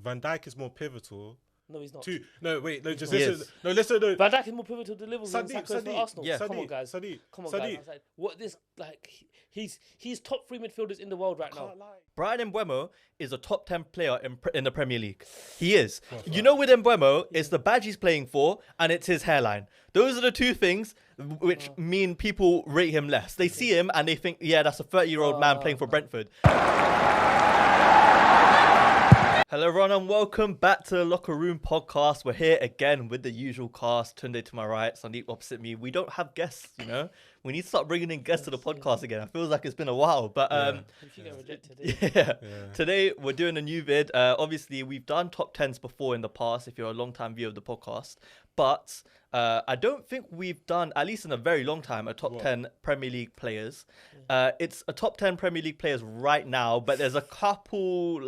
Van Dijk is more pivotal. No, he's not. Listen. No, listen. No. Van Dijk is more pivotal to Liverpool than Saka for Arsenal. Yeah. Come on, guys. Come on, guys. Like, what this like? He's top 3 midfielders in the world right now. Brian Mbeumo is a top 10 player in the Premier League. He is. You know, with Mbeumo, it's the badge he's playing for, and it's his hairline. Those are the two things which mean people rate him less. They see him and they think, yeah, that's a 30-year-old man playing for Brentford. Hello everyone and welcome back to the Locker Room Podcast. We're here again with the usual cast. Tunde to my right, Sandeep opposite me. We don't have guests, you know. We need to start bringing in guests to the podcast again. It feels like it's been a while, but If you get rejected, Today we're doing a new vid. Obviously, we've done top 10s before in the past if you're a long-time viewer of the podcast, but I don't think we've done, at least in a very long time, a top 10 Premier League players. It's a top 10 Premier League players right now, but there's a couple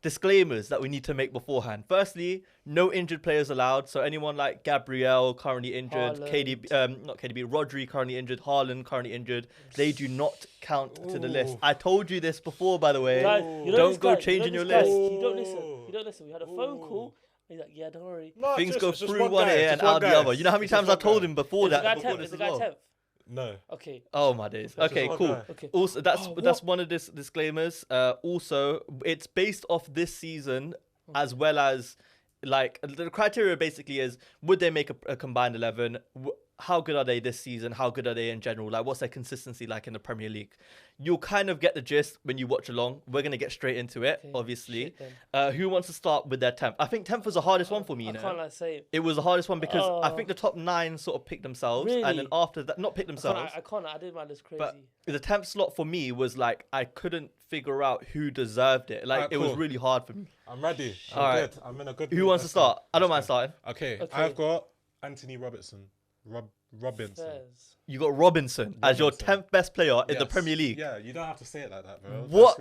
disclaimers that we need to make beforehand. Firstly, no injured players allowed. So anyone like Gabriel currently injured, Rodri currently injured, Haaland currently injured, they do not count to the list. I told you this before, by the way. Don't go changing your list. You don't listen. We had a phone call. He's like, yeah, don't worry. No, things go through one ear and out the other. You know how many times I told him before that? Is the guy 10th? No. Okay. Oh my days. Okay, cool. Okay. Also, that's one of the disclaimers. Also, it's based off this season as well as the criteria basically is would they make a combined 11? How good are they this season? How good are they in general? Like, what's their consistency like in the Premier League? You'll kind of get the gist when you watch along. We're going to get straight into it, obviously. Who wants to start with their 10th? I think 10th was the hardest one for me, you know? I can't say it. It was the hardest one because I think the top 9 sort of picked themselves. Really? And then after that, not picked themselves. I did my list crazy. But the 10th slot for me was I couldn't figure out who deserved it. It was really hard for me. I'm ready. Good. I'm in a good Who wants to start? I don't mind starting. Okay. I've got Anthony Robinson. You got Robinson as your 10th best player in the Premier League. Yeah, you don't have to say it like that, bro. What?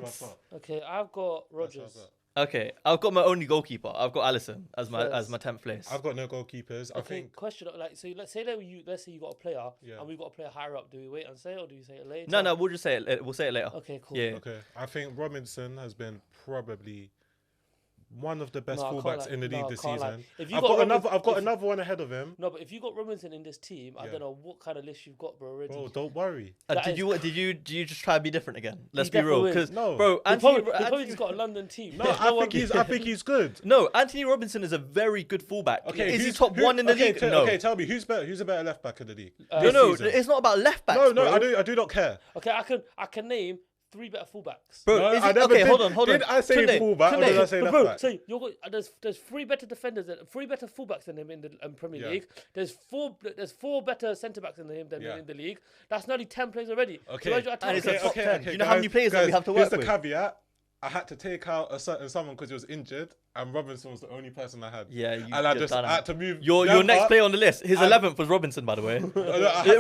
Okay, I've got Rodgers. Okay, I've got my only goalkeeper. I've got Alisson as my 10th place. I've got no goalkeepers. Okay, I think. Question: so let's say you got a player and we've got a player higher up. Do we wait and say it or do we say it later? No, we'll just say it. We'll say it later. Okay, cool. Yeah. Okay, I think Robinson has been probably one of the best fullbacks in the league this season. I've got another one ahead of him. No, but if you got Robinson in this team, I don't know what kind of list you've got, bro. Already. Bro, don't worry. Did you just try to be different again? Let's be real, because bro, he probably just got a London team. No, I think he's good. No, Anthony Robinson is a very good fullback. Okay, is he top 1 in the league? No. Okay, tell me who's a better left back in the league? No, it's not about left backs. No, I do not care. Okay, I can name 3 better fullbacks. Bro, hold on. Did I say fullback or did I say left back? So there's 3 better defenders, 3 better fullbacks than him in the Premier League. There's 4 better centre backs than him in the league. That's nearly 10 players already. Okay. Okay. You know how many players that we have to work with? Here's the caveat. I had to take out a certain someone because he was injured, and Robinson was the only person I had. Yeah, I had to move. Your next player on the list, his 11th was Robinson, by the way.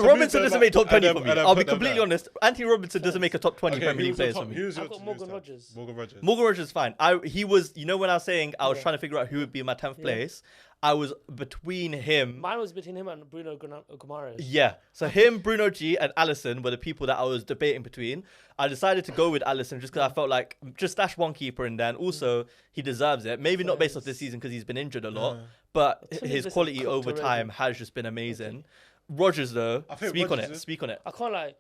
Robinson doesn't make top 20 for me. I'll be completely honest. Anthony Robinson doesn't make a top 20 Premier League players for me. I've got Morgan Rodgers. Morgan Rodgers is fine. He was, when I was saying I was trying to figure out who would be in my 10th place, I was between him. Mine was between him and Bruno Guimaraes. Yeah. So him, Bruno G, and Alisson were the people that I was debating between. I decided to go with Alisson just because I felt like just stash one keeper in there. And also, he deserves it. Maybe not based off this season because he's been injured a lot. But his quality over time has just been amazing. Rodgers, though, speak on it. I can't lie.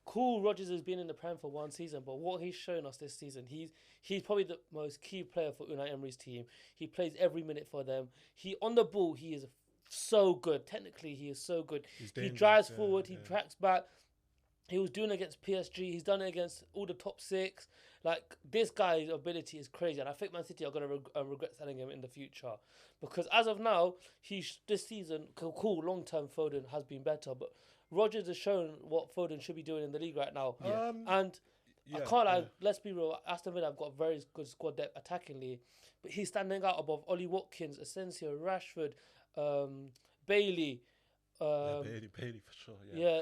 Cool, Rodgers has been in the Prem for 1 season, but what he's shown us this season, he's probably the most key player for Unai Emery's team. He plays every minute for them. On the ball, he is so good. Technically, he is so good. He drives forward, he tracks back. He was doing it against PSG. He's done it against all the top 6. This guy's ability is crazy, and I think Man City are going to regret selling him in the future because as of now, this season, cool, long-term Foden has been better, but Rodgers has shown what Foden should be doing in the league right now. I can't lie, let's be real, Aston Villa have got a very good squad depth attackingly, but he's standing out above Ollie Watkins, Asensio, Rashford, Bailey. Bailey for sure. Yeah.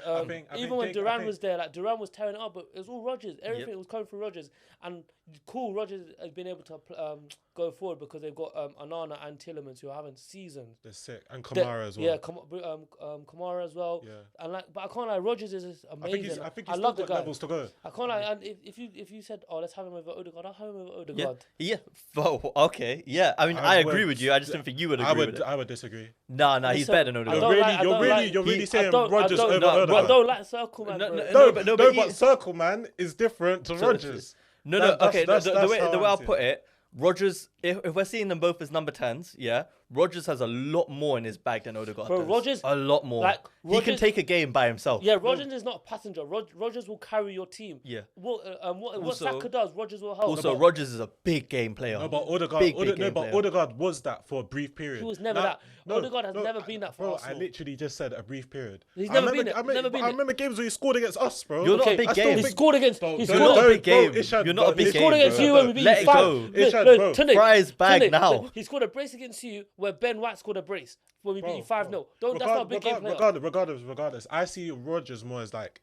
Even when Duran was there, Duran was tearing it up, but it was all Rodgers. Everything was coming through Rodgers. And cool. Rodgers has been able to go forward because they've got Onana and Tielemans who are having seasons. They're sick, and Kamara as well. Yeah, Kamara as well. Yeah. And but I can't lie, Rodgers is amazing. I think he's still got levels to go. I can't lie, and if you said, let's have him over Odegaard, I'll have him over Odegaard. Yeah. Oh, okay. Yeah. I mean, I agree with you. I just didn't think you would agree with it. I would disagree. Nah, he's better than Odegaard. You're really saying Rodgers over Odegaard. I don't like Circle Man. But Circle Man is different to Rodgers. Okay. The way I'll put it, Rodgers, if we're seeing them both as number 10s, yeah, Rodgers has a lot more in his bag than Odegaard does. Rodgers, a lot more. He can take a game by himself. Yeah, Rodgers is not a passenger. Rodgers will carry your team. Yeah. What Saka does, Rodgers will help. Also, Rodgers is a big game player. No, but Odegaard was that for a brief period. He was never that. Odegaard has never been that for Arsenal. I literally just said a brief period. He's never been it. I remember games where he scored against us, bro. You're not a big game. He scored against. You're not a big game. You're not a big game. He scored against you when we beat Let it go. Fry's bag now. He scored a brace against you where Ben White scored a brace when we beat you 5-0. That's not a big game player. Regardless, I see Rodgers more as like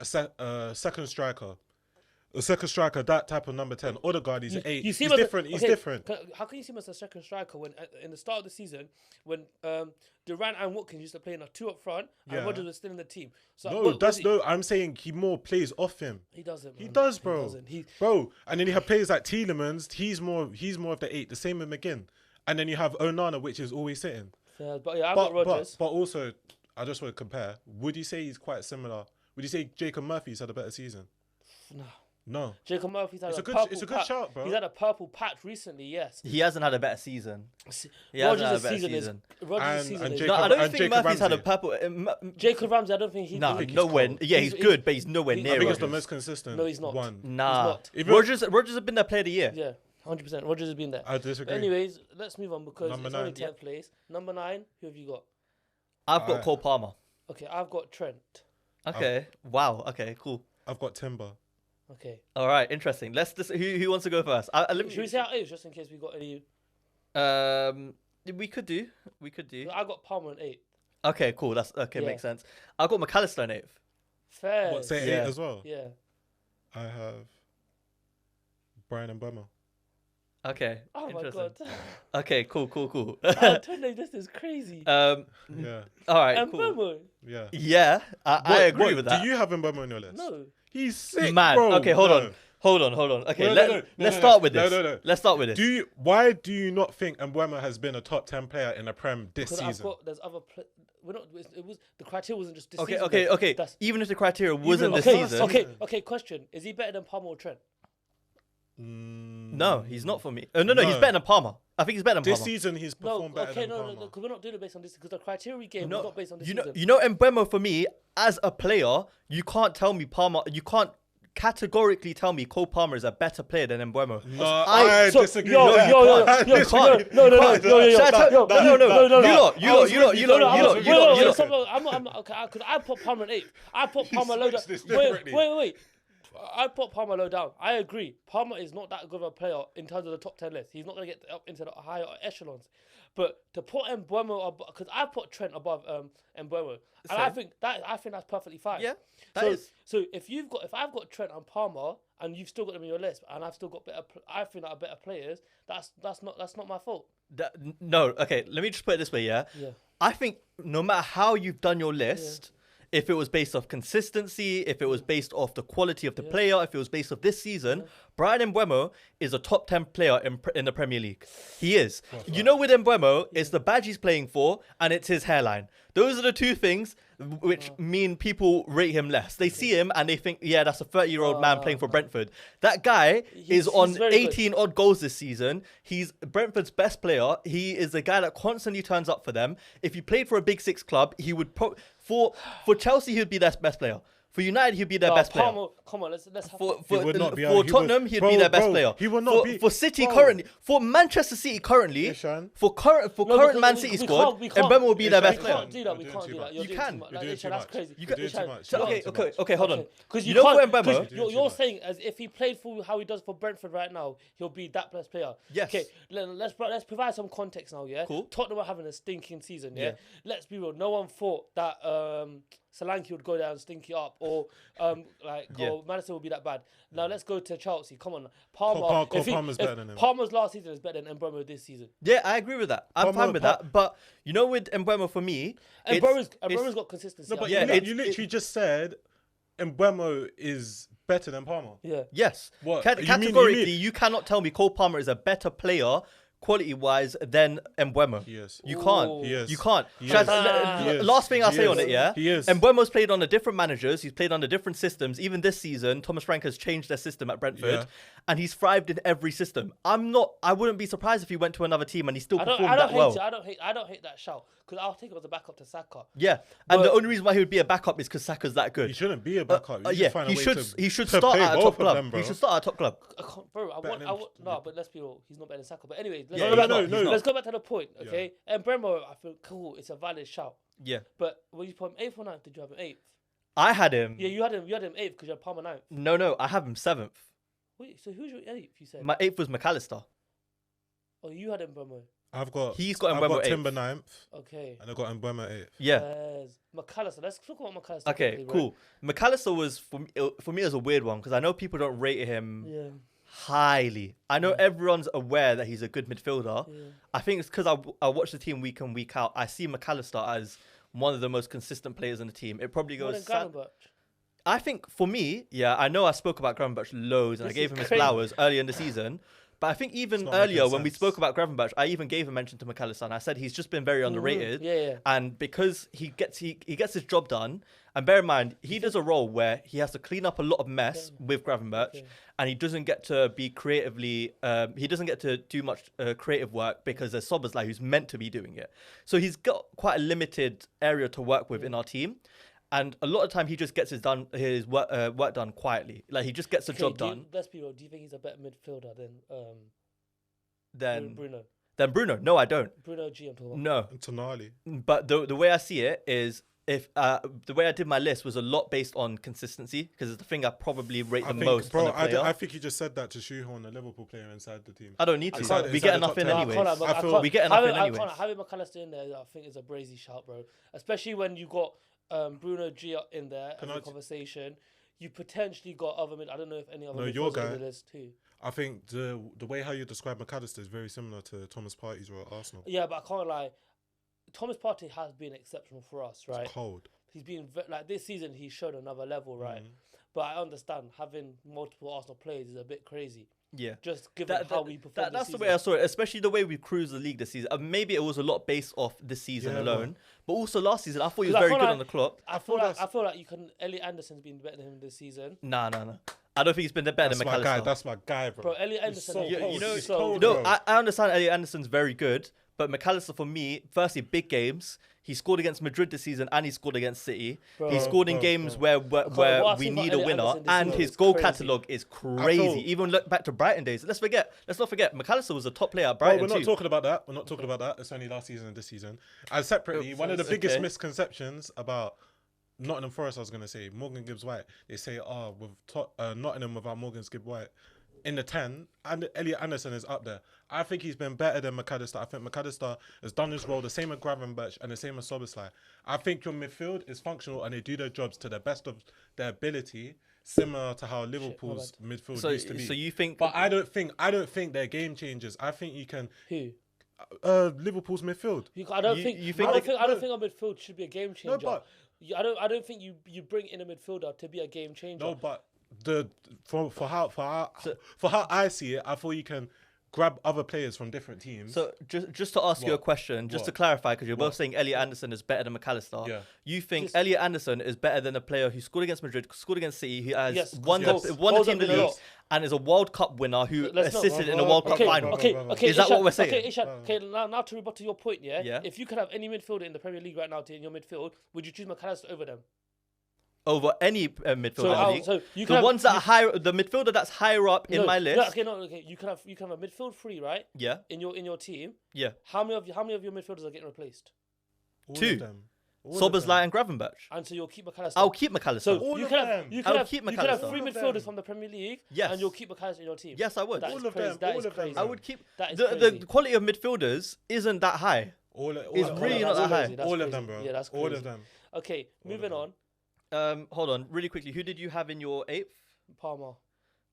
a second striker. A second striker, that type of number 10. Odegaard, he's an 8. He's different. He's different. How can you see him as a second striker when in the start of the season, when Durant and Watkins used to play in a 2 up front and Rodgers was still in the team? So I'm saying he more plays off him. He doesn't. He does, bro. Bro, and then you have players like Tielemans. He's more of the 8. The same with McGinn. And then you have Onana, which is always sitting. Yeah, but yeah, I've got Rodgers. But also, I just want to compare. Would you say he's quite similar? Would you say Jacob Murphy's had a better season? No. Jacob Murphy's had it's a good shout, bro. He's had a purple patch recently, yes. He hasn't had a better season. Rodgers' season. No, I don't think Murphy's had a purple. Jacob Ramsey, I don't think he. Nah, nowhere. Yeah, he's good, but he's nowhere near. I think it's the most consistent. No, he's not. One. Nah. Rodgers has been their player of the year. Yeah. 100%. Rodgers has been there. I disagree. Anyways, let's move on because it's only 10th place. Number 9, who have you got? I've got Cole Palmer. Okay, I've got Trent. Okay. Wow. Okay. Cool. I've got Timber. Okay. All right. Interesting. Who wants to go first? Should we say our age just in case we got any? We could do. I got Palmer in 8th. Okay. Cool. That's okay. Makes sense. I got McAllister in 8th. Fair. What, say 8 as well? Yeah. I have Brian and Bummer. Okay. Oh my god. Okay. Cool. This is crazy. Yeah. All right. And cool. Bummer. Yeah. Yeah. I agree with that. Do you have Mbeumo on your list? No. He's sick, man. bro. Okay. Hold on. Okay. Let's start with this. No. Let's start with this. Why do you not think Mbeumo has been a top 10 player in the Prem this season? There's other. We're not. It was the criteria wasn't just this season. Okay. Even if the criteria wasn't this season. Okay. Question: is he better than Palmer or Trent? No, he's not for me. No, he's better than Palmer. I think he's better than Palmer. This season, he's performed better than Palmer. No, because we're not doing it based on this. Because the criteria we gave was not based on this season. You know, Mbeumo for me as a player, you can't tell me Palmer. You can't categorically tell me Cole Palmer is a better player than Mbeumo. No, I disagree. No. I put Palmer in 8th. I put Palmer low down. Wait. I put Palmer low down. I agree. Palmer is not that good of a player in terms of the top 10 list. He's not going to get up into the higher echelons. But to put Mbeumo above, because I put Trent above Mbeumo, and I think that's perfectly fine. Yeah, that is. So if I've got Trent and Palmer, and you've still got them in your list, and I've still got I think that are better players. That's not my fault. No, okay. Let me just put it this way. Yeah. I think no matter how you've done your list. If it was based off consistency, if it was based off the quality of the player, if it was based off this season, Brian Mbeumo is a top 10 player in the Premier League. He is. You know, with Mbeumo, it's the badge he's playing for and it's his hairline. Those are the two things which mean people rate him less. They see him and they think, yeah, that's a 30-year-old man playing for Brentford. That guy is on 18 odd goals this season. He's Brentford's best player. He is the guy that constantly turns up for them. If he played for a Big Six club, he would for Chelsea, he'd be their best player. For United, he'd be their best player. Come on, let's have for Tottenham, he'd be their best player. He would not be for City currently. For Manchester City currently, for current Man City squad, Mbeumo will be their best player. We can't do that. You can. That's crazy. You do too much. Okay, hold on. Because you're saying as if he played for how he does for Brentford right now, he'll be that best player. Yes. Okay, let's provide some context now. Yeah. Cool. Tottenham are having a stinking season. Yeah. Let's be real. No one thought that Solanke would go down and stink it up, or Madison would be that bad. Now let's go to Chelsea. Come on, Palmer. Palmer's better than him. Palmer's last season is better than Mbeumo this season. Yeah, I agree with that. I'm fine with that. But you know, with Mbeumo, for me, Mbeumo's got consistency. No, but you literally just said Mbeumo is better than Palmer. Yeah. Yes. What? Categorically, you cannot tell me Cole Palmer is a better player quality-wise than Mbeumo. Yes. You can't. He is. You can't. He Shaz, is. last thing I'll say on it, He is. Mbeumo's played under different managers. He's played under different systems. Even this season, Thomas Frank has changed their system at Brentford, and he's thrived in every system. I wouldn't be surprised if he went to another team and he still performed that well. I don't hate that shout, because I'll take him as a backup to Saka. Yeah, and the only reason why he would be a backup is because Saka's that good. He shouldn't be a backup. He should start at a top club. He should start at a top club. But let's be real, he's not better than Saka. But anyway, let's go back to the point, okay? And Mbeumo, I feel cool. It's a valid shout. Yeah. But when you put him 8th or 9th, did you have him 8th? I had him. Yeah, you had him 8th because you had Palmer 9th. No, I have him 7th. Wait, so who's your 8th? You said my 8th was McAllister. Oh, you had Mbeumo. He's got Mbeumo 8th. Timber 9th. Okay. And I got Mbeumo 8th. Yeah. McAllister. Let's talk about McAllister. Okay, cool. McAllister was for me as a weird one because I know people don't rate him highly. I know everyone's aware that he's a good midfielder. Yeah. I think it's because I watch the team week in, week out. I see McAllister as one of the most consistent players in the team. It probably goes. I think for me, I know I spoke about Gravenberch loads and I gave him his flowers earlier in the season. But I think even earlier when we spoke about Gravenberch, I even gave a mention to McAllister and I said he's just been very underrated. Yeah. And because he gets his job done, and bear in mind, he does a role where he has to clean up a lot of mess with Gravenberch, and he doesn't get to be creatively, he doesn't get to do much creative work because there's Szoboszlai who's meant to be doing it. So he's got quite a limited area to work with in our team. And a lot of time he just gets his work done quietly. Like he just gets the job done. Let's be real. Do you think he's a better midfielder than Bruno? Than Bruno? No, I don't. Bruno G, I'm talking about. No. Tonali. But the way I see it is, if the way I did my list was a lot based on consistency, because it's the thing I probably rate the most. Bro, I think you just said that to shoehorn a Liverpool player inside the team. I don't need to. We get enough in anyway. We get enough in anyway. Having McAllister in there, I think is a brazy shout, bro. Especially when you got Bruno G in there as a conversation. You potentially got other I don't know if any other midfielders on the list too. I think the way how you describe McAllister is very similar to Thomas Partey's role at Arsenal. Yeah, but I can't lie. Thomas Partey has been exceptional for us, right? It's cold. He's been like this season. He showed another level, right? But I understand having multiple Arsenal players is a bit crazy. Yeah, just given how we performed. That's the way I saw it, especially the way we cruised the league this season. Maybe it was a lot based off this season alone, but also last season I thought he was very good on the clock. I feel like you can. Elliot Anderson's been better than him this season. No. I don't think he's been better than McAllister. That's my guy, bro. Elliot Anderson. I understand Elliot Anderson's very good, but McAllister for me, firstly, big games. He scored against Madrid this season and he scored against City. He scored in games where we need a winner, and his goal catalogue is crazy. Even look back to Brighton days. Let's not forget, McAllister was a top player at Brighton. We're not talking about that. It's only last season and this season. And separately, one of the biggest misconceptions about Nottingham Forest, I was going to say, Morgan Gibbs-White. They say, with Nottingham without Morgan Gibbs-White in the 10, and Elliot Anderson is up there. I think he's been better than McAllister. I think McAllister has done his role the same as Gravenberch and the same as Szoboszlai. I think your midfield is functional and they do their jobs to the best of their ability, similar to how Liverpool's midfield used to be. So you think? But I don't think they're game changers. I think you can. Who? Liverpool's midfield. I don't think our midfield should be a game changer. No, but I don't think you bring in a midfielder to be a game changer. No, but for how I see it, I thought you can grab other players from different teams. So just to ask you a question, just to clarify, because you're both saying Elliot Anderson is better than McAllister. Yeah. You think Elliot Anderson is better than a player who scored against Madrid, scored against City, who has won the team in the league, and is a World Cup winner who assisted in a World Cup final? Okay. Is that what we're saying? Okay, Ishad. Okay, now to rebut to your point, yeah. If you could have any midfielder in the Premier League right now in your midfield, would you choose McAllister over them? Over any midfielder league. So you the midfielder that's higher up in my list. Okay. You can have a midfield three, right? Yeah. In your team. Yeah. How many of your midfielders are getting replaced? Two. Szoboszlai and Gravenberch. And so you'll keep McAllister. I'll keep McAllister. So you can have three midfielders from the Premier League. Yes. And you'll keep McAllister in your team. Yes, I would. All of them. I would keep. The quality of midfielders isn't that high. It's really not that high. All of them, bro. Yeah, that's crazy. All of them. Okay, moving on. Hold on, really quickly. Who did you have in your 8th?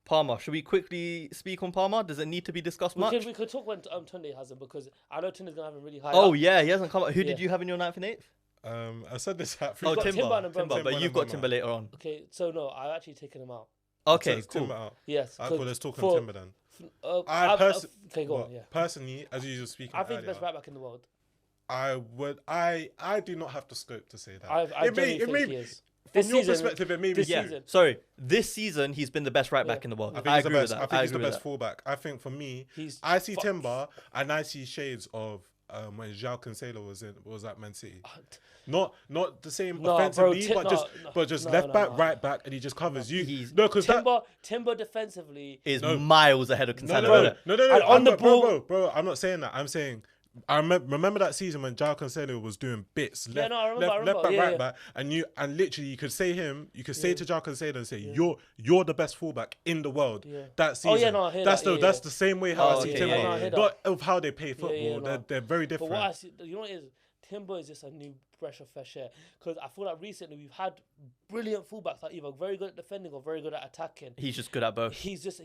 Palmer. Should we quickly speak on Palmer? Does it need to be discussed much? We could talk when Tunde has him, because I know Tunde's gonna have him really high. Oh up. yeah, he hasn't come up. Who did you have in your 9th and 8th? I said this at Oh, got Timber, and Timber. but you've got Timber later on. Okay, so no, I've actually taken him out. Okay, Says cool. Timber out. Yes. I thought let's talk on Timber then. Okay, go on. Yeah. Personally, as you were speaking I think earlier, the best right back in the world. I do not have the scope to say that. I genuinely think he is. From your perspective, it may be this true. season. Sorry, this season he's been the best right back in the world. I agree with that. I think he's the best fullback. I think for me, I see fuck. Timber and I see shades of when João Cancelo was at Man City. Not the same offensively, but just left back, right back, and he just covers you. No, because Timber defensively is miles ahead of Cancelo. No. And on the ball, bro. I'm not saying that. I'm saying. I remember that season when João Cancelo was doing bits left back, right back, and literally you could say to João Cancelo and say you're the best fullback in the world that season. Oh yeah, no, I hear that. That's the same way how I see Timber. No, I hear Not of how they play football. No. They're very different. But what I see, you know what it is? Timber is just a new breath of fresh air, because I feel like recently we've had brilliant fullbacks that are either very good at defending or very good at attacking. He's just good at both. He's just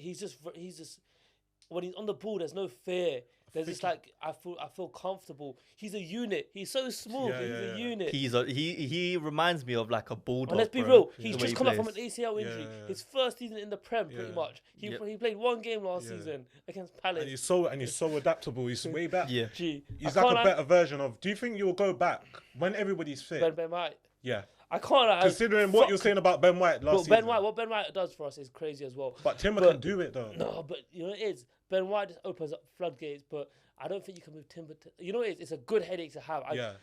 when he's on the ball, there's no fear. There's just like I feel comfortable. He's a unit. He's so small, but he's a unit. He reminds me of like a bulldog. And let's be real. He's just come up from an ACL injury. His first season in the Prem, pretty much. He played one game last season against Palace. And he's so adaptable. He's way back. Yeah. Gee, he's like a better version of. Do you think you'll go back when everybody's fit? Ben White. Yeah. I can't. Considering what you're saying about Ben White last season. What Ben White does for us is crazy as well. But Timber can do it though. No, but you know what it is. Ben White just opens up floodgates, but I don't think you can move Timber. You know what it is? It's a good headache to have.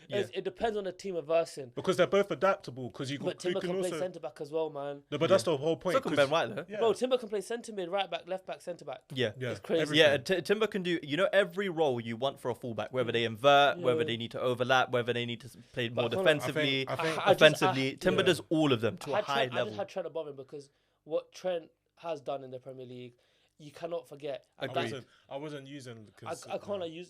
It depends on the team of versing. Because they're both adaptable. But Timber can play centre back as well, man. No, but that's the whole point. So can Ben White though. Yeah. Bro, Timber can play centre mid, right back, left back, centre back. Yeah, it's crazy. Timber can do every role you want for a fullback, whether they invert, whether they need to overlap, whether they need to play more defensively, offensively. Timber does all of them to a high level. I just had Trent above him because what Trent has done in the Premier League, you cannot forget. I wasn't using. I can't use.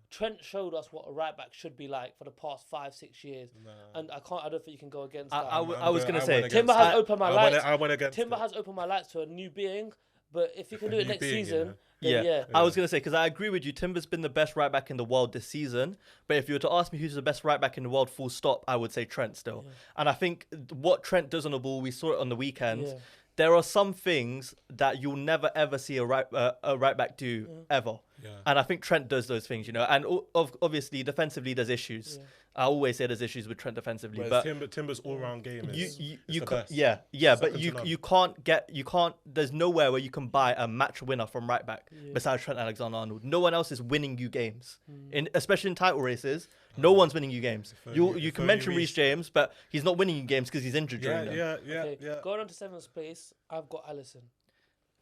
Trent showed us what a right back should be like for the past 5-6 years, and I don't think you can go against that. I was gonna say Timber has opened my lights. I went against Timber has opened my lights to a new being, but if you can do it next season, then I was gonna say, because I agree with you. Timber's been the best right back in the world this season, but if you were to ask me who's the best right back in the world, full stop, I would say Trent still. And I think what Trent does on the ball, we saw it on the weekend. There are some things that you'll never ever see a right back do ever. Yeah. And I think Trent does those things, and obviously defensively there's issues. I always say there's issues with Trent defensively, but Timber's all-round game is you the best. Second but you can't there's nowhere where you can buy a match winner from right back besides Trent Alexander-Arnold. No one else is winning you games, especially in title races. No one's winning you games. You can mention Reece James, but he's not winning you games because he's injured during them. Yeah. Going on to 7th place, I've got Alisson.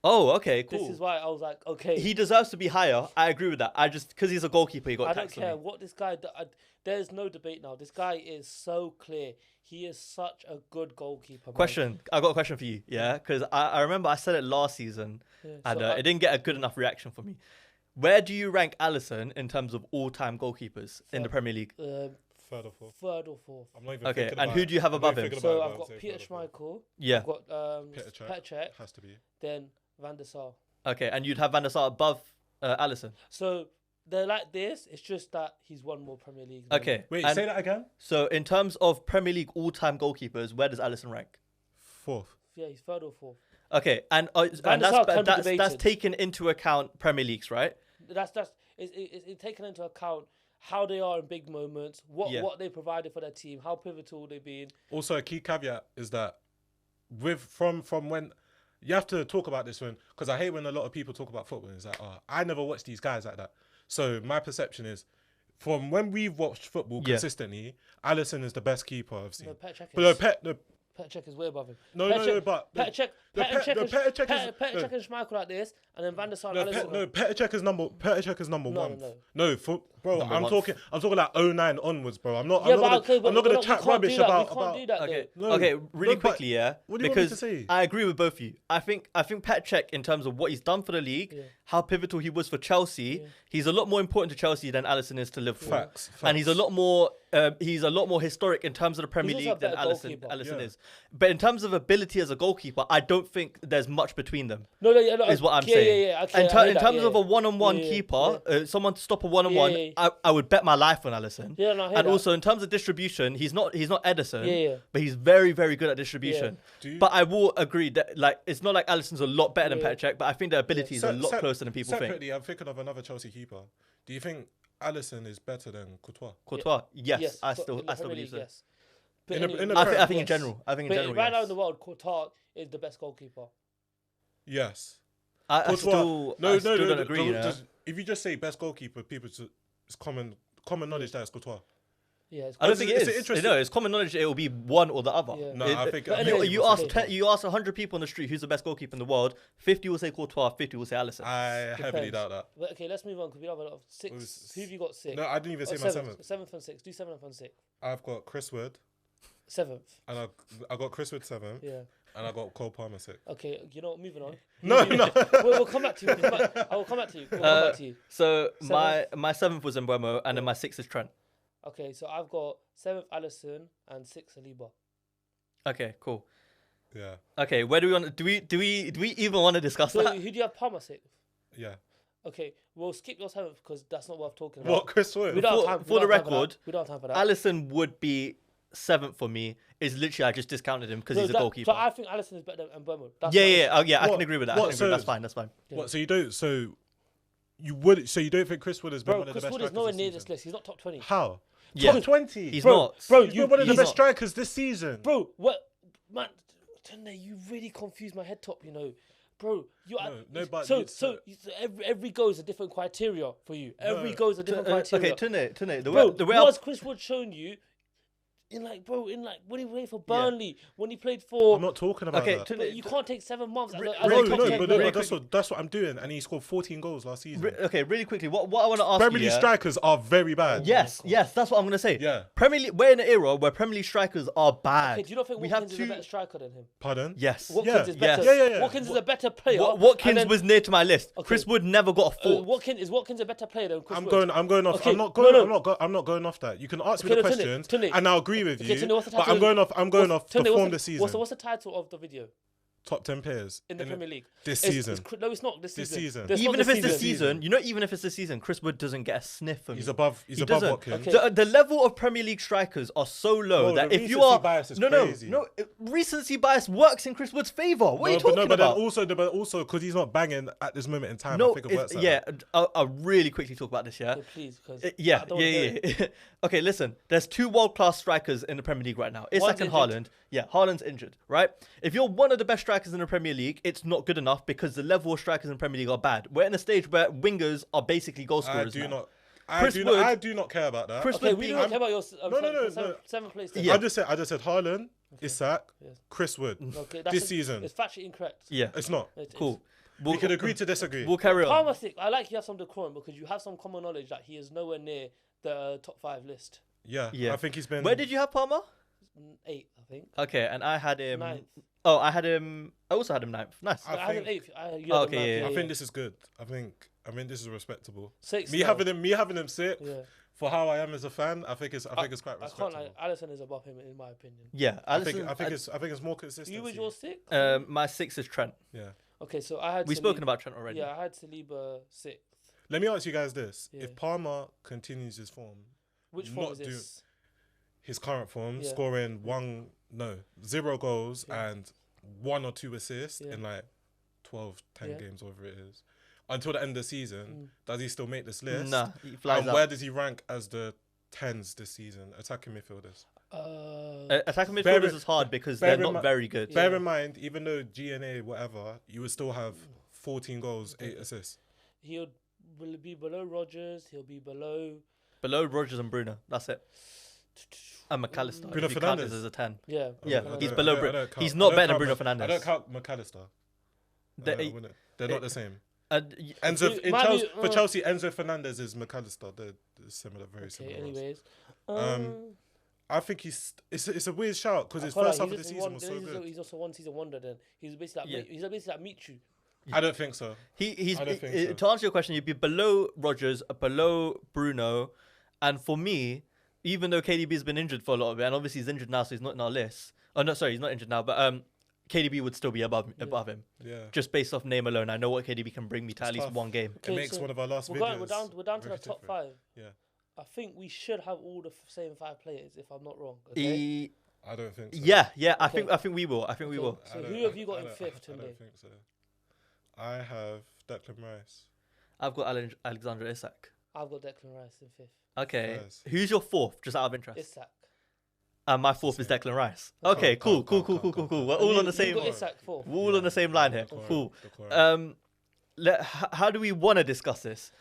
Oh, okay, cool. This is why I was like, okay. He deserves to be higher. I agree with that. Because he's a goalkeeper, he got taxed. I don't care what this guy does. There's no debate now. This guy is so clear. He is such a good goalkeeper. Question. I got a question for you. Yeah, because I remember I said it last season, and it didn't get a good enough reaction from me. Where do you rank Alisson in terms of all-time goalkeepers in the Premier League? Third or fourth. I'm not even okay, and who do you have above him? So I've got Peter Schmeichel. Yeah. I've got Petr Cech. Has to be. Then Van der Sar. Okay, and you'd have Van der Sar above Alisson. So they're like this. It's just that he's won more Premier League. Okay. Wait, say that again. So in terms of Premier League all-time goalkeepers, where does Alisson rank? Fourth. Yeah, he's third or fourth. Okay, and that's taken into account Premier Leagues, right? It's taken into account how they are in big moments, what they provided for their team, how pivotal they've been. Also, a key caveat is that from when you have to talk about this because I hate when a lot of people talk about football. It's like, I never watched these guys like that. So my perception is, from when we've watched football consistently, Alisson is the best keeper I've seen. Petr Cech is way above him. But Petr Cech and Schmeichel like this, and then Van der Sar. Petr Cech is number one. Bro, I'm talking like 09 onwards, bro. I'm not gonna chat rubbish about. Okay, really quickly, What do you want me to say? I agree with both of you. I think Petr Cech, in terms of what he's done for the league, how pivotal he was for Chelsea, he's a lot more important to Chelsea than Alisson is to Liverpool. Facts. And he's a lot more he's a lot more historic in terms of the Premier He's also League than a better goalkeeper. Alisson Yeah. is. But in terms of ability as a goalkeeper, I don't think there's much between them. No, Is what I'm saying. Yeah, okay, In terms of a one-on-one keeper, someone to stop a one-on-one, Yeah. I would bet my life on Alisson. Yeah, no, I hear And that. also in terms of distribution, he's not Edison, Yeah. but he's very, very good at distribution. Yeah. But I will agree that like it's not like Alisson's a lot better than Yeah. Petr Cech, but I think the ability is a lot closer than people think. Separately, I'm thinking of another Chelsea keeper. Do you think Alisson is better than Courtois? Courtois, yes, I in still the Premier believe League, so. yes. But In a- anyway, in a I Prem- think in general, But right now in yes. the world, Courtois is the best goalkeeper. Yes. I Courtois. still don't agree. You know? If you just say best goalkeeper, it's common knowledge that it's Courtois. Yeah, it's I don't It's- think it's it is. interesting- No, it's common knowledge. It will be one or the other. Yeah. No, I think. But I anyway, think You it's- ask you ask 100 people on the street who's the best goalkeeper in the world. 50 will say Courtois. 50 will say Alisson. I heavily Depends. doubt that. But okay, let's move on because we have a lot of It was- six. Who have you got six? No, I didn't even say my seventh. Seventh and six. Do seventh and six. I've got Chris Wood, Seventh. and I got Chris Wood seventh, Yeah. and I got Cole Palmer sixth. Okay, you know what? Moving on. No, no. We'll come back to you. I will come back to you. We'll come back to you. So Seventh. my seventh was Mbeumo, and then my sixth is Trent. Okay, so I've got seventh Alisson and sixth Saliba. Okay, cool. Yeah, Okay, where do we want? Do we even want to discuss So that? who do you have Palmer sixth? yeah. Okay, we'll skip your seventh because that's not worth talking about. What Chris Wood? We don't For- have time. for we the don't have time record, that. We don't have time for that. Alisson would be seventh for me. Is literally I just discounted him because So he's a that- goalkeeper. So I think Alisson is better than Mbeumo. That's Yeah, my- yeah, oh, yeah. I What- can agree with that. what- That's so- fine. That's fine. Yeah. What? So you don't? So you don't think Chris Wood has been Bro, one of the Chris best Wood is strikers nowhere this near season? this list. He's not top 20. How? Yeah. Top 20. He's Bro, not. bro, He's been one of the he's best not. strikers this season. Bro, what? Man, Tunde, you really confused my head top, you know. Bro, you are. No, but so, you- so every goal is a different criteria for you. Every goal is a different Okay, criteria. Tunde, Bro, the way what I has Chris Wood shown you? In when he played for Burnley, when he played for. I'm not talking about Okay, that. Tunde, But you can't take 7 months as a No, top no, 10 but player. that's what I'm doing, and he scored 14 goals last season. okay, really quickly, what I want to ask Premier you, League yeah? strikers are very bad. Yes, that's what I'm gonna say. Yeah. Premier League, we're in an era where Premier League strikers are bad. Okay, do you not think we Watkins have is a two? better striker than him? Pardon? Yes. Watkins is better. Yeah. Watkins is a better player. Watkins and then- was near to my list. Okay. Chris Wood never got a four. Watkins a better player than Chris I'm Wood? going off. Okay, I'm not no, going. no. I'm not going off that. You can ask me Okay, the no, Tunde, questions, Tunde. and I'll agree with Okay, you. Tunde, what's the But title I'm going off. the Tunde, form this season. What's the title of the video? Top 10 players In the Premier League. this It's- season. no, it's not this This season. season. That's Even not if it's this season. season, you know, even if it's this season, Chris Wood doesn't get a sniff for me. He's above He Watkins. Okay. doesn't. The level of Premier League strikers are so low Bro, that the if you recency are bias is no, crazy. no, recency bias works in Chris Wood's favor. What are you talking but about? then also because he's not banging at this moment in time. No, I think it works. Like yeah, that. I'll really quickly talk about this. Yeah, Okay, please, because yeah. Okay, listen. There's 2 world-class strikers in the Premier League right now. Isak and injured. Haaland. Yeah, Haaland's injured, right? If you're one of the best strikers in the Premier League, it's not good enough because the level of strikers in the Premier League are bad. We're in a stage where wingers are basically goal I scorers do now. not. Chris Wood- I do not care about that. Chris Okay, Wood we being- don't care about your No. seventh place. Yeah. I just said Haaland, Isak, Yes. Chris Wood. Okay, This season. It's factually incorrect. Yeah, It's not. It is. cool. We could agree to disagree. We'll carry on. Palmer thick. I like you have some decorum because you have some common knowledge that he is nowhere near the top 5 list. Yeah, Yeah. I think he's been. Where did you have Palmer? 8, I think. Okay, and I had him. 9th. Oh, I had him. I also had him 9th. Nice. I I had him think- 8th. You had him Okay, 9th, yeah. I think this is good. I mean, this is respectable. 6th. Me now. having him sick Yeah. for how I am as a fan. I think it's quite I can't respectable. lie. Alisson is above him in my opinion. Yeah, I think Alisson, it's more consistent. You was your 6th? my 6 is Trent. Yeah. Okay, so I had. We've spoken about Trent already. Yeah, I had Saliba 6th. Let me ask you guys this: Yeah. if Palmer continues his form, Which form Not is this? his current form, Yeah. scoring 0 goals Yeah. and 1 or 2 assists Yeah. in like 12, 10 Yeah. games, whatever it is, until the end of the season, does he still make this list? Nah, he flies And out. where does he rank as the 10s this season, attacking midfielders? Attacking Bear midfielders in- is hard because bear they're in not mi- very good. Bear in mind, even though GNA, whatever, you would still have 14 goals, 8 assists. He'll be below Rodgers. He'll be below. Below Rodgers and Bruno. That's it. And McAllister. Bruno if you count Fernandes. this as a 10. Yeah. Yeah, Fernandes. he's below I Bruno. don't count- He's I not don't better than count Bruno Mc- Fernandes. I don't count McAllister. They're not the same. Enzo It might be, for Chelsea, Enzo Fernandez is McAllister. They're similar, very Okay. similar. Anyways. I think it's a weird shout because his I feel first like half of the he's season one- was so good. He's also one season wonder. Then he's basically like Yeah. he's basically like Michu. I don't think so. He's I don't think so. to answer your question, he'd be below Rodgers, below Bruno, and for me, even though KDB's been injured for a lot of it, and obviously he's injured now, so he's not in our list. Oh no, sorry, he's not injured now, but KDB would still be above him. Yeah. Just based off name alone, I know what KDB can bring me to at least one game. Okay, it makes one of our last videos. We're down to the top 5. Yeah. I think we should have all the same 5 players, if I'm not wrong. Okay? I don't think so. Yeah. Okay. I think we will. We will. So who have you got in 5th today? I don't think so. I have Declan Rice. I've got Alexander Isak. I've got Declan Rice in 5th. Okay. Yes. Who's your 4th, just out of interest? Isak. And my 4th is Declan Rice. Okay, cool. We're all on the same. You got Isak 4th. We're all on the same line here. Cool. How do we want to discuss this?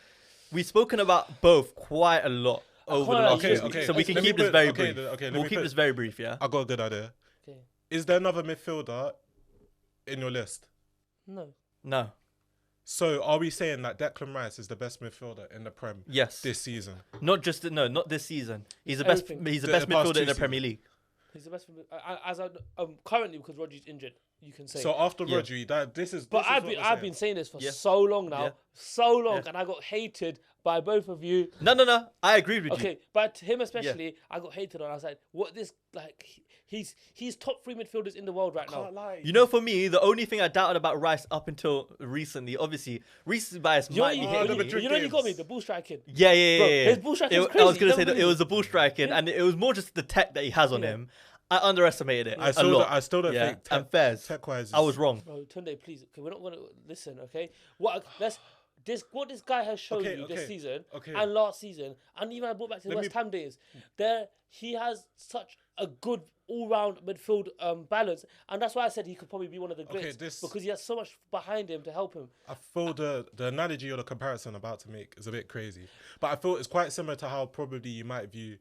We've spoken about both quite a lot over the last week, so we can keep this very brief. We'll keep this very brief, yeah? I got a good idea. Okay. Is there another midfielder in your list? No. So are we saying that Declan Rice is the best midfielder in the Prem? Yes. This season? Not this season. He's the best. He's the best midfielder in the Premier League. He's the best. As currently, because Rodri's injured, you can say. So after Rodri, this is. But I've been saying this for so long now, and I got hated by both of you. No. I agreed with you. Okay, but him especially, I got hated on. I was like, "What this like?" He's top 3 midfielders in the world right now. You know, for me, the only thing I doubted about Rice up until recently, obviously, recency bias might be hitting me. You know, you got me the ball striking. Yeah. His ball striking is crazy. I was gonna say that it was the ball striking, and it was more just the tech that he has on him. I underestimated it. I still don't think. And Fairs, tech-wise, I was wrong. Bro, Tunde, please. Okay, we're not gonna listen. Okay, what this guy has shown you this season and last season, and even I brought back to the West Ham days. He has such a good all-round midfield balance, and that's why I said he could probably be one of the greats because he has so much behind him to help him. I feel the analogy or the comparison I'm about to make is a bit crazy, but I feel it's quite similar to how probably you might view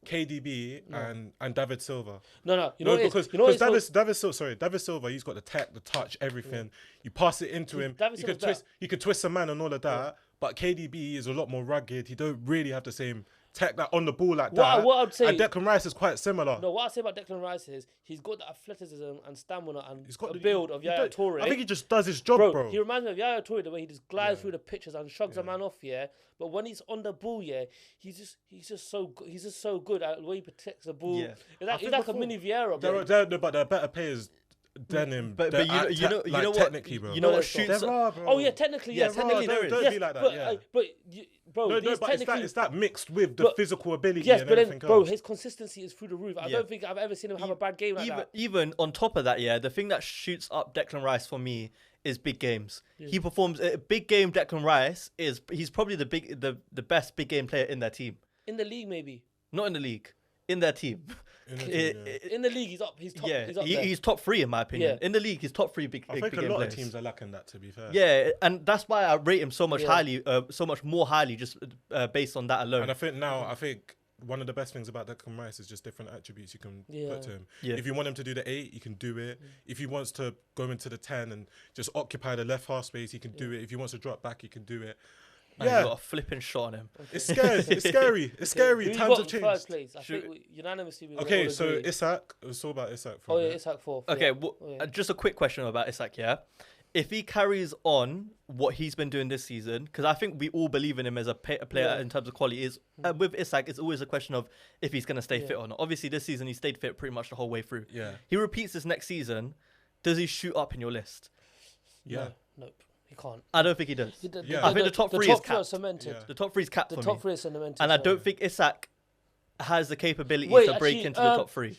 KDB and David Silva. No. Because David Silva, he's got the tech, the touch, everything. You pass it into him. You could twist a man and all of that. But KDB is a lot more rugged. He don't really have the same tech that on the ball like that. What I'd say, and Declan Rice is quite similar. No, what I say about Declan Rice is he's got the athleticism and stamina and he's got the build of Yaya Toure. I think he just does his job, bro. He reminds me of Yaya Toure, the way he just glides through the pitches and shrugs a man off. But when he's on the ball, he's just so good. He's just so good at the way he protects the ball. Yeah. He's like a mini Vieira, bro. But there are better players than him. But you know what? Technically, bro. You know what shoots? Oh yeah, technically, technically there is. Don't be like that. But it's that mixed with the physical ability. Yes, and but then, everything bro, else. his consistency is through the roof. I don't think I've ever seen him have a bad game like that. Even on top of that, the thing that shoots up Declan Rice for me is big games. He performs big game. Declan Rice he's probably the best big game player in their team. In the league, maybe. Not in the league. In their team. In the league, he's up. He's top. He's top 3 in my opinion. In the league, he's top 3 big. I think big a lot players. of teams are lacking that. To be fair. Yeah, and that's why I rate him so much highly, so much more highly, just based on that alone. And I think one of the best things about Declan Rice is just different attributes you can put to him. Yeah. If you want him to do the 8, you can do it. If he wants to go into the 10 and just occupy the left half space, he can do it. If he wants to drop back, he can do it. He's got a flipping shot on him. It's scary. It's scary. It's scary. Times have changed. First place? I think unanimously. So Isak. It's all about Isak. Isak 4th. Okay, just a quick question about Isak. If he carries on what he's been doing this season, because I think we all believe in him as a player in terms of quality, with Isak, it's always a question of if he's going to stay fit or not. Obviously, this season he stayed fit pretty much the whole way through. Yeah. He repeats this next season. Does he shoot up in your list? Yeah. Nope. He can't. I don't think he does. I think the top 3 is capped. Cemented. The top 3 is capped for me. The top 3 is cemented. And I don't think Isak has the capability to break into the top 3.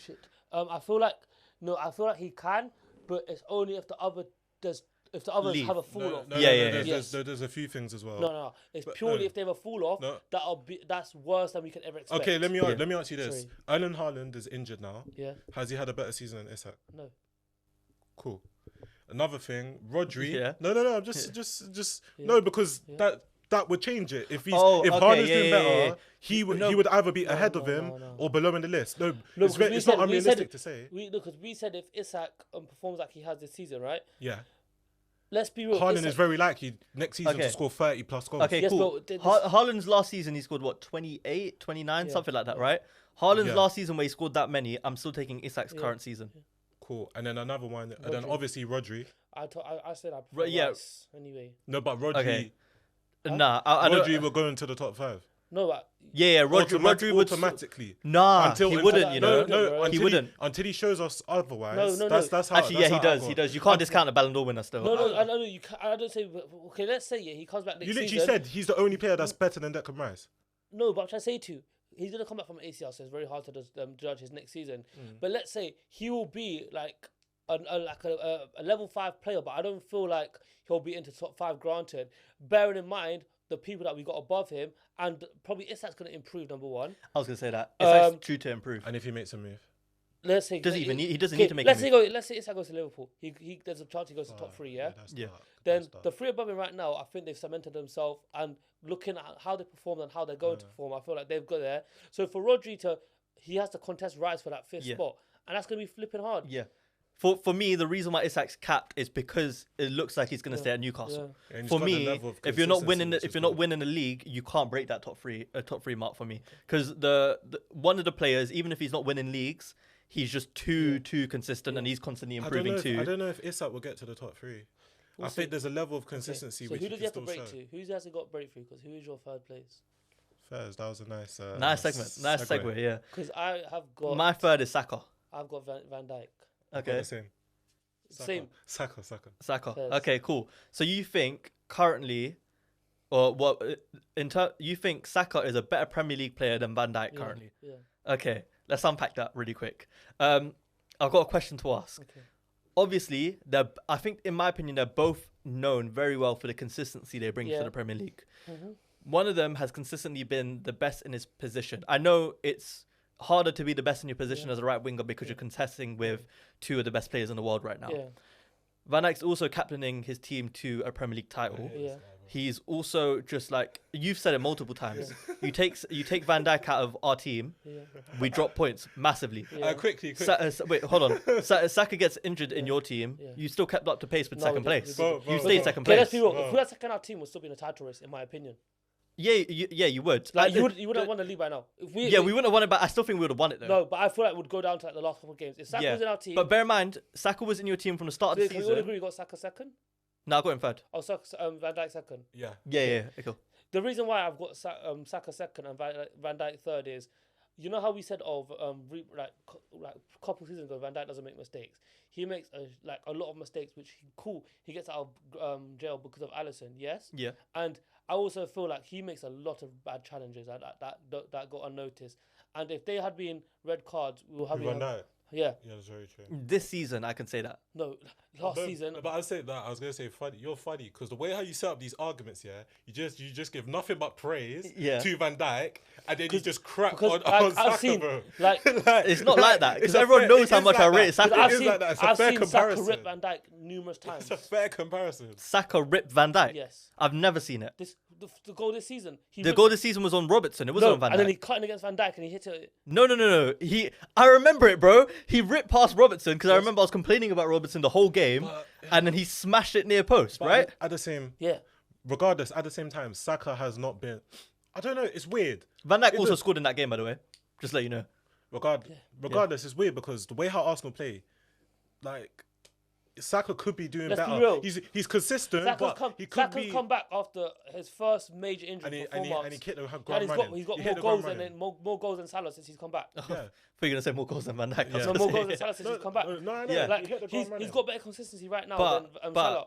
I feel like he can, but it's only if the others have a fall off. There's a few things as well. No. It's purely if they have a fall off. That's worse than we can ever expect. Okay, let me ask you this. Erling Haaland is injured now. Yeah. Has he had a better season than Isak? No. Cool. Another thing, Rodri. Yeah. No. I'm just no, because that would change it. If Haaland's doing better, he would either be ahead of him or below in the list. It's not unrealistic to say. Because we said if Isak performs like he has this season, right? Yeah. Let's be real. Haaland is very likely next season to score 30 plus goals. Okay, cool. Haaland's last season he scored 28, 29, something like that, right? Haaland's last season where he scored that many, I'm still taking Isak's current season. Cool. And then another one, and then obviously Rodri. I said I prefer Rice anyway. No, but Rodri. Okay. Nah, Rodri will go into the top 5. No, but Rodri would automatically. Nah, he wouldn't. He wouldn't until he shows us otherwise. No. That's how. Actually, he does. He does. You can't discount a Ballon d'Or winner still. No, I know you. I don't say. Okay, let's say he comes back next season. You literally said he's the only player that's better than Declan Rice. No, but I'm trying to say to you, he's gonna come back from ACL, so it's very hard to judge his next season. But let's say he will be like a level 5 player, but I don't feel like he'll be into top 5 granted. Bearing in mind the people that we got above him, and probably Isak's going to improve, number one. I was going to say that. Isak's true to improve. And if he makes a move? Let's say... he doesn't need to make a move. Let's say Isak goes to Liverpool. There's a chance he goes to top 3, yeah? Yeah. Then the 3 above him right now, I think they've cemented themselves, and looking at how they performed and how they're going to perform, I feel like they've got there. So for Rodri he has to contest Rice for that 5th spot, and that's going to be flipping hard. Yeah. For me, the reason why Isak's capped is because it looks like he's going to stay at Newcastle. Yeah. For me, if you're not winning the league, you can't break that top three mark for me. Because the one of the players, even if he's not winning leagues, he's just too consistent and he's constantly improving too. I don't know if Isak will get to the top 3. I think there's a level of consistency. So which who does he have to break to? Who has he got breakthrough? Because who is your 3rd place? Fairs, that was a nice segment. Nice segue, yeah. Because I have got... My 3rd is Saka. I've got Van Dijk. Okay. Same. Saka. Okay, cool. So you think currently, or what? You think Saka is a better Premier League player than Van Dijk currently? Yeah. Okay, let's unpack that really quick. I've got a question to ask. Okay. Obviously, I think, in my opinion, they're both known very well for the consistency they bring to the Premier League. Mm-hmm. One of them has consistently been the best in his position. I know it's harder to be the best in your position as a right winger because you're contesting with 2 of the best players in the world right now. Yeah. Van Dijk's also captaining his team to a Premier League title. Yeah. He's also just like, you've said it multiple times. You take Van Dijk out of our team, we drop points massively. Quickly. Wait, hold on. Saka gets injured in your team. You still kept up to pace with second place. You stayed second place. Let's be real. If we had second, our team would still be in a title race, in my opinion. Yeah, you would. Like you wouldn't have won the league by now. We wouldn't have won it, but I still think we would have won it though. No, but I feel like it would go down to like the last couple of games. If Saka was in our team, but bear in mind, Saka was in your team from the start of the season. Can we all agree you got Saka second? No, I got him 3rd. Oh, Van Dijk second. Yeah. Yeah. Cool. The reason why I've got Saka second and Van Dijk 3rd is, you know how we said like a couple seasons ago, Van Dijk doesn't make mistakes. He makes a lot of mistakes, which he gets out of jail because of Alisson. Yes. Yeah. And I also feel like he makes a lot of bad challenges that got unnoticed. And if they had been red cards, we will have. Yeah, that's very true. This season, I can say that. No, last season. But I say that I was gonna say funny. You're funny because the way how you set up these arguments, you just give nothing but praise to Van Dijk, and then you just crap on Saka, seen, bro. It's not like that because everyone knows how much I rate Saka. I've seen Saka rip Van Dijk numerous times. It's a fair comparison. Saka ripped Van Dijk. Yes, I've never seen it. The goal this season. The goal this season was on Robertson. It wasn't on Van Dijk. And then he cut in against Van Dijk and he hit it. No. I remember it, bro. He ripped past Robertson because I remember I was complaining about Robertson the whole game, and then he smashed it near post, right? At the same, regardless, at the same time, Saka has not been. I don't know. It's weird. Van Dijk also scored in that game, by the way. Just let you know. Regardless, it's weird because the way how Arsenal play, like. Saka could be doing better. Be real. He's consistent, but he could Saka's come back after his first major injury for 4 months. And he hit the ground running. He's got more goals than more goals than Salah since he's come back. Yeah. I thought you were going to say more goals than Van Dijk. No, more goals than Salah since he's come back. No, I know. Yeah. He's got better consistency right now than Salah.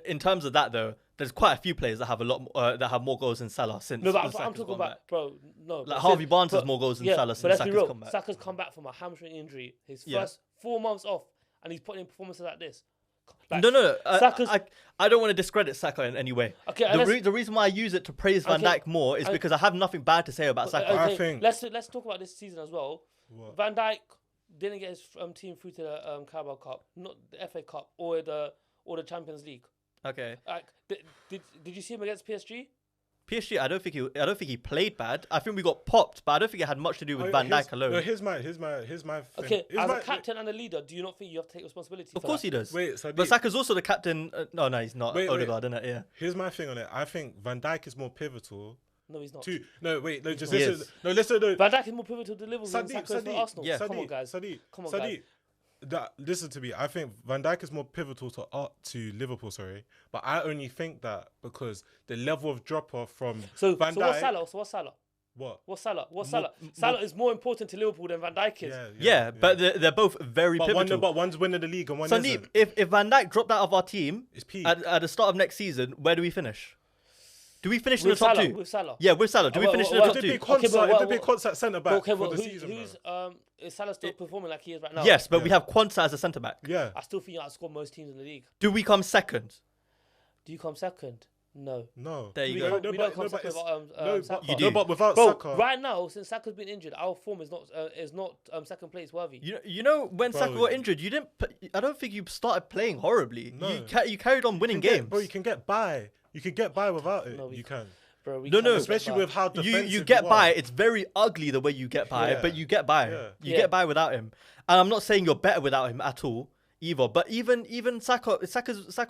In terms of that, though, there's quite a few players that have a lot that have more goals than Salah since. No, but I'm talking about, bro. No, like Harvey Barnes has more goals than Salah since Saka's come back. Saka's come back from a hamstring injury. His first 4 months off, and he's putting in performances like this. No. I don't want to discredit Saka in any way. Okay, the reason why I use it to praise Van Dijk more is because I have nothing bad to say about Saka. I think let's talk about this season as well. What? Van Dijk didn't get his team through to the Carabao Cup, not the FA Cup or the Champions League. Okay. Did you see him against PSG? PSG, I don't think he played bad. I think we got popped, but I don't think it had much to do with Van Dijk alone. No, here's my thing. Okay, as a captain and a leader, do you not think you have to take responsibility? Of course he does. Wait, but Saka's also the captain. No, he's not. Odegaard, isn't it? Yeah. Here's my thing on it. I think Van Dijk is more pivotal. No, he's not. Listen. No, listen. Van Dijk is more pivotal to Liverpool than Saka is for Arsenal. Yeah. Come on, guys. Listen to me. I think Van Dijk is more pivotal to Liverpool. But I only think that because the level of drop off from Van Dijk. So what's Salah? What Salah? Salah is more important to Liverpool than Van Dijk is. Yeah, but they're both very pivotal. But one's winning the league and one isn't. If Van Dijk dropped out of our team It's peak. at the start of next season, where do we finish? Do we finish in the With top Salah, 2? with Salah. Yeah, with Salah. Do we finish in the top 2? It'd be Quansah centre back Okay, for but the season. is Salah still performing like he is right now? Yes, but we have Quansah as a centre back. Yeah. I still think I score most teams in the league. Do we come second? Do you come second? No. There you We go. don't come second without Saka. You do. No, but without Bro, Saka. right now, since Saka's been injured, our form is not second place worthy. You know when Saka got injured, you didn't. I don't think you started playing horribly. No. You carried on winning games. Bro, you can get by. You can get by without it. No, You can. Bro, No, Especially with how defensive you get are. by. It's very ugly the way you get by, but you get by. Yeah. You get by without him. And I'm not saying you're better without him at all either. But even Saka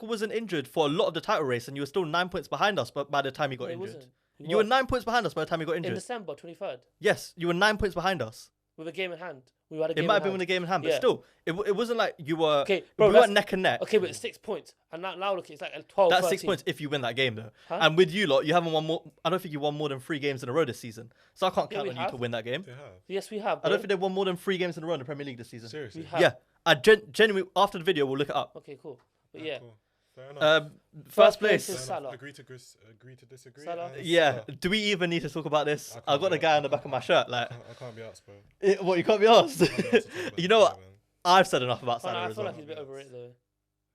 wasn't injured for a lot of the title race, and you were still 9 points behind us. But by the time he got injured, you were 9 points behind us by the time he got injured. In December 23rd. Yes, you were 9 points behind us. With a game in hand. We had a game It might have been with a game in hand, but still, it wasn't like you were. Okay, bro, we weren't neck and neck. Okay, but it's 6 points, and now look, it's like 12. That's 13. 6 points if you win that game, though. Huh? And with you lot, you haven't won more. I don't think you won more than 3 games in a row this season. So I can't count we on you have. to win that game. They have. Yes, we have. I Bro. don't think they won more than 3 games in a row in the Premier League this season. Seriously. We have. Yeah, I genuinely after the video we'll look it up. Okay, cool. But yeah, Cool. Fair enough. First place place. is Fair enough. Salah. Agree to disagree. Salah. and Yeah. Salah. Do we even need to talk about this? can't I got be a guy on the arsed. back of my shirt. Like, I can't be asked, bro. what you can't be asked. I can't be arsed to talk about You know this what? guy, man. I've said enough about I Salah as feel well. like he's a bit overrated though.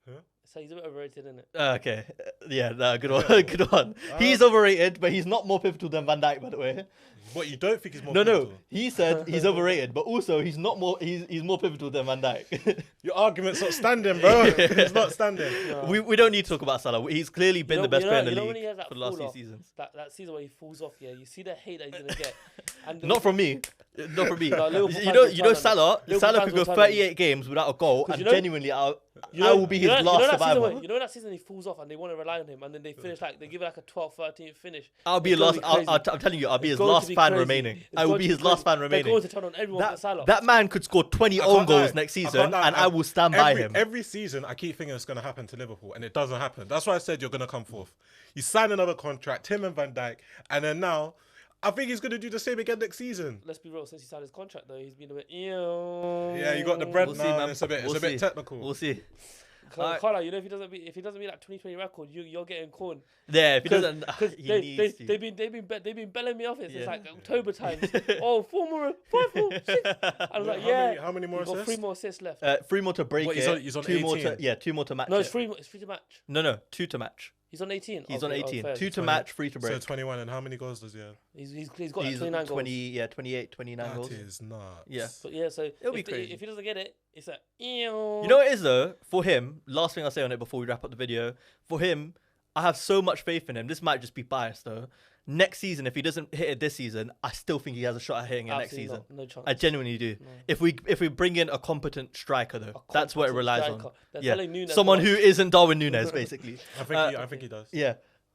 Huh? So he's a bit overrated, isn't it? Okay. Yeah. No, good one. Good one. He's overrated, but he's not more pivotal than Van Dijk, by the way. What, you don't think he's more No. pivotal? He said he's overrated, but also he's not more. He's more pivotal than Van Dijk. Your argument's not standing, bro. It's not standing. No. we don't need to talk about Salah. He's clearly been the best player in the when he league has that for the last few fall off, seasons. That season where he falls off, yeah, you see the hate that he's gonna get. And Not from me. Not from me. No, Liverpool you know, fans will Salah. Liverpool Salah fans could go will tell him. 38 games without a goal, 'Cause and you know- genuinely, I will be his last that survivor. season, you know that season he falls off and they want to rely on him, and then they finish like they give it like a 12th, 13th finish. I'll be It's his gonna last. be crazy. I'm telling you, I'll be It's his going to last be fan crazy. remaining. It's I will going be to his last fan They're remaining. going to turn on everyone but Salah. That man could score 20 I own can't goals lie. next I can't season, lie. and I will stand by him. Every season, I keep thinking it's going to happen to Liverpool, and it doesn't happen. That's why I said you're going to come fourth. You sign another contract, him and Van Dijk, and then now, I think he's going to do the same again next season. Let's be real. Since he signed his contract, though, he's been a bit. Yeah, Yeah, you got the bread We'll now, see, and man. it's a bit We'll see. technical. We'll see. Carla, you know if he doesn't meet that 2020 record, you're getting corned. Yeah, if he doesn't, Because he needs to. they've been belling me off it since Yeah. like October times. Oh, 4 more, 5 more, 6. I was like, How many more You've got assists? 3 more assists left. 3 more to break What, it. he's on 2 more 18? to 2 more to match. No, it's it. 3 more. It's 3 to match. No, 2 to match. He's on 18. He's on 18. fair. 2 to 20. match, 3 to So break. 21, and how many goals does he have? He's got like He's 29 20, goals. yeah, 28, 29 That goals. is nuts. Yeah. But yeah, so It'll be if crazy. if he doesn't get it, it's like You know what it is though? For him, last thing I'll say on it before we wrap up the video. For him, I have so much faith in him. This might just be biased though. Next season, if he doesn't hit it this season, I still think he has a shot at hitting it next Absolutely season. not. No chance. I genuinely do. No. If we bring in a competent striker though, that's what it competent relies striker. on. They're Yeah, telling Nunes someone what- who isn't Darwin Nunes, basically. I think he does. Yeah.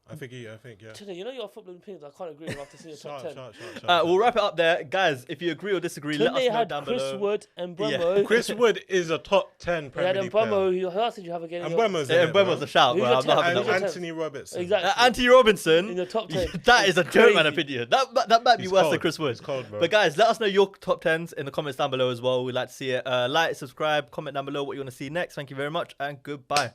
I think, yeah. Chile, you know your football opinions. I can't agree with after seeing your top 10. Shut. We'll wrap it up there, guys. If you agree or disagree, let us Tunde know had down Chris below. Wood and Yeah. Bremo. Chris Wood is a top 10 He had Premier League player. Mbemo. Who else did you have again? And in your- Mbeumo's Yeah, in it, bro. Mbeumo's a shout, Who's bro. your I'm not 10? having And that one. Anthony Robertson. Exactly. Anthony Robinson. In the top 10. That is a joke, in my Crazy. opinion. That might be He's worse cold. than Chris Wood. He's cold, bro. But guys, let us know your top 10s in the comments down below as well. We'd like to see it. Like, subscribe, comment down below what you want to see next. Thank you very much, and goodbye.